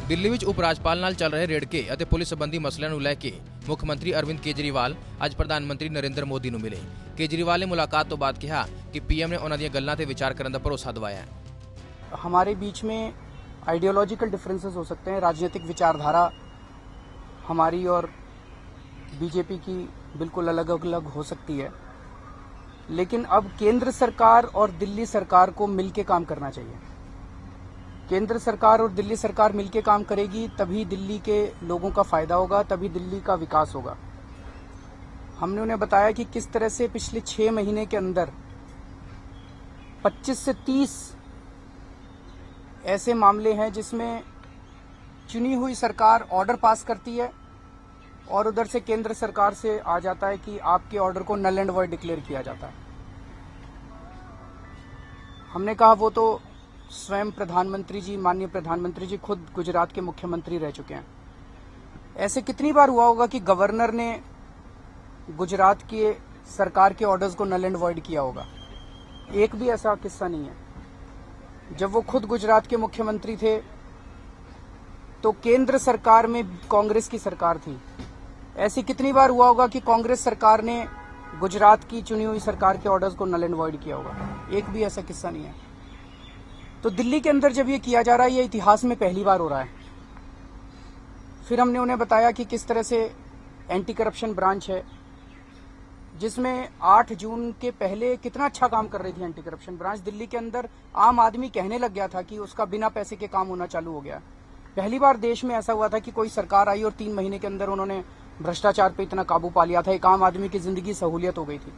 ਦਿੱਲੀ ਵਿੱਚ ਉਪ ਰਾਜਪਾਲ ਨਾਲ ਚੱਲ ਰਹੇ ਰੇੜਕੇ ਅਤੇ ਪੁਲਿਸ ਸੰਬੰਧੀ ਮਸਲਿਆਂ ਨੂੰ ਲੈ ਕੇ ਮੁੱਖ ਮੰਤਰੀ ਅਰਵਿੰਦ ਕੇਜਰੀਵਾਲ ਅੱਜ ਪ੍ਰਧਾਨ ਮੰਤਰੀ ਨਰਿੰਦਰ ਮੋਦੀ ਨੂੰ ਮਿਲੇ। ਕੇਜਰੀਵਾਲ ਨੇ ਮੁਲਾਕਾਤ ਤੋਂ ਬਾਅਦ ਕਿਹਾ ਕਿ ਪੀਐਮ ਨੇ ਉਹਨਾਂ ਦੀਆਂ ਗੱਲਾਂ ਤੇ ਵਿਚਾਰ ਕਰਨ ਦਾ ਭਰੋਸਾ ਦਿਵਾਇਆ है। हमारे बीच में आइडियोलॉजिकल डिफरेंसेस हो सकते हैं, राजनीतिक विचारधारा हमारी और बीजेपी की बिल्कुल अलग अलग हो सकती है, लेकिन अब केंद्र सरकार और दिल्ली सरकार को मिलकर काम करना चाहिए। केंद्र सरकार और दिल्ली सरकार मिलकर काम करेगी तभी दिल्ली के लोगों का फायदा होगा, तभी दिल्ली का विकास होगा। हमने उन्हें बताया कि किस तरह से पिछले 6 महीने के अंदर 25 से 30 ऐसे मामले हैं जिसमें चुनी हुई सरकार ऑर्डर पास करती है और उधर से केंद्र सरकार से आ जाता है कि आपके ऑर्डर को नल एंड वॉइड डिक्लेयर किया जाता है। हमने कहा वो तो स्वयं प्रधानमंत्री जी, माननीय प्रधानमंत्री जी खुद गुजरात के मुख्यमंत्री रह चुके हैं। ऐसे कितनी बार हुआ होगा कि गवर्नर ने गुजरात के सरकार के ऑर्डर्स को नल एंड वॉइड किया होगा? एक भी ऐसा किस्सा नहीं है। जब वो खुद गुजरात के मुख्यमंत्री थे तो केंद्र सरकार में कांग्रेस की सरकार थी। ऐसी कितनी बार हुआ होगा कि कांग्रेस सरकार ने गुजरात की चुनी हुई सरकार के ऑर्डर्स को नल एंड वॉइड किया होगा? एक भी ऐसा किस्सा नहीं है। तो दिल्ली के अंदर जब ये किया जा रहा है, ये इतिहास में पहली बार हो रहा है। फिर हमने उन्हें बताया कि किस तरह से एंटी करप्शन ब्रांच है, जिसमें 8 जून के पहले कितना अच्छा काम कर रही थी एंटी करप्शन ब्रांच। दिल्ली के अंदर आम आदमी कहने लग गया था कि उसका बिना पैसे के काम होना चालू हो गया। पहली बार देश में ऐसा हुआ था कि कोई सरकार आई और 3 महीने के अंदर उन्होंने भ्रष्टाचार पे इतना काबू पा लिया था, एक आम आदमी की जिंदगी सहूलियत हो गई थी।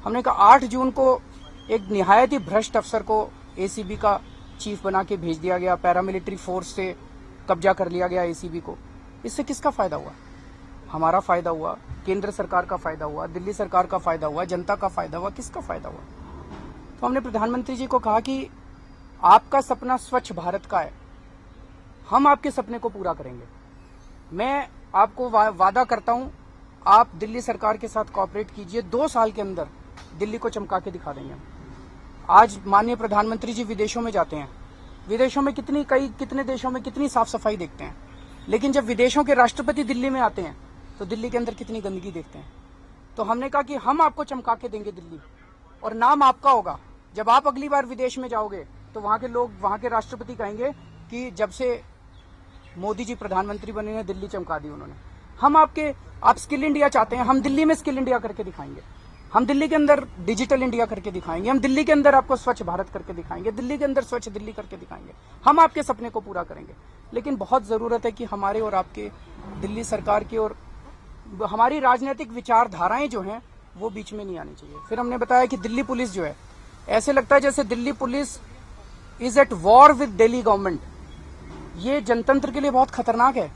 हमने कहा 8 जून को एक निहायत ही भ्रष्ट अफसर को एसीबी का चीफ बना के भेज दिया गया, पैरामिलिट्री फोर्स से कब्जा कर लिया गया एसीबी को। इससे किसका फायदा हुआ? हमारा फायदा हुआ, केंद्र सरकार का फायदा हुआ, दिल्ली सरकार का फायदा हुआ, जनता का फायदा हुआ, किसका फायदा हुआ? तो हमने प्रधानमंत्री जी को कहा कि आपका सपना स्वच्छ भारत का है, हम आपके सपने को पूरा करेंगे। मैं आपको वादा करता हूं, आप दिल्ली सरकार के साथ कोऑपरेट कीजिए, 2 साल के अंदर दिल्ली को चमका के दिखा देंगे। आज माननीय प्रधानमंत्री जी विदेशों में जाते हैं, विदेशों में कितने देशों में कितनी साफ सफाई देखते हैं, लेकिन जब विदेशों के राष्ट्रपति दिल्ली में आते हैं तो दिल्ली के अंदर कितनी गंदगी देखते हैं। तो हमने कहा कि हम आपको चमका के देंगे दिल्ली, और नाम आपका होगा। जब आप अगली बार विदेश में जाओगे तो वहां के लोग, वहां के राष्ट्रपति कहेंगे कि जब से मोदी जी प्रधानमंत्री बने हैं दिल्ली चमका दी उन्होंने। आप स्किल इंडिया चाहते हैं, हम दिल्ली में स्किल इंडिया करके दिखाएंगे। हम दिल्ली के अंदर डिजिटल इंडिया करके दिखाएंगे, हम दिल्ली के अंदर आपको स्वच्छ भारत करके दिखाएंगे, दिल्ली के अंदर स्वच्छ दिल्ली करके दिखाएंगे। हम आपके सपने को पूरा करेंगे, लेकिन बहुत जरूरत है कि हमारे और आपके, दिल्ली सरकार की और हमारी राजनीतिक विचारधाराएं जो हैं वो बीच में नहीं आनी चाहिए। फिर हमने बताया कि दिल्ली पुलिस जो है, ऐसे लगता है जैसे Delhi police is at war with Delhi government. ये जनतंत्र के लिए बहुत खतरनाक है।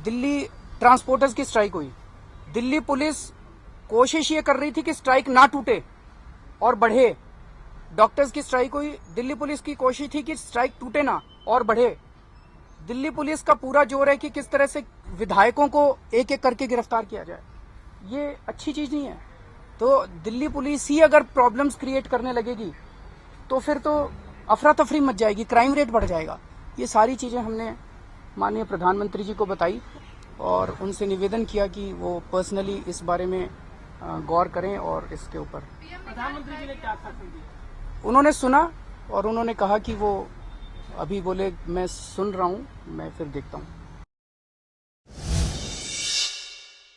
दिल्ली ट्रांसपोर्टर्स की स्ट्राइक हुई, दिल्ली पुलिस कोशिश ये कर रही थी कि स्ट्राइक ना टूटे और बढ़े। डॉक्टर्स की स्ट्राइक हुई, दिल्ली पुलिस की कोशिश थी कि स्ट्राइक टूटे ना और बढ़े। दिल्ली पुलिस का पूरा जोर है कि किस तरह से विधायकों को एक एक करके गिरफ्तार किया जाए। ये अच्छी चीज नहीं है। तो दिल्ली पुलिस ही अगर प्रॉब्लम्स क्रिएट करने लगेगी तो फिर तो अफरा तफरी मच जाएगी, क्राइम रेट बढ़ जाएगा। ये सारी चीजें हमने माननीय प्रधानमंत्री जी को बताई और उनसे निवेदन किया कि वो पर्सनली इस बारे में गौर करें और इसके ऊपर। प्रधानमंत्री जी ने क्या आश्वासन दिया? उन्होंने सुना और उन्होंने कहा कि वो अभी बोले मैं सुन रहा हूं, मैं फिर देखता हूं।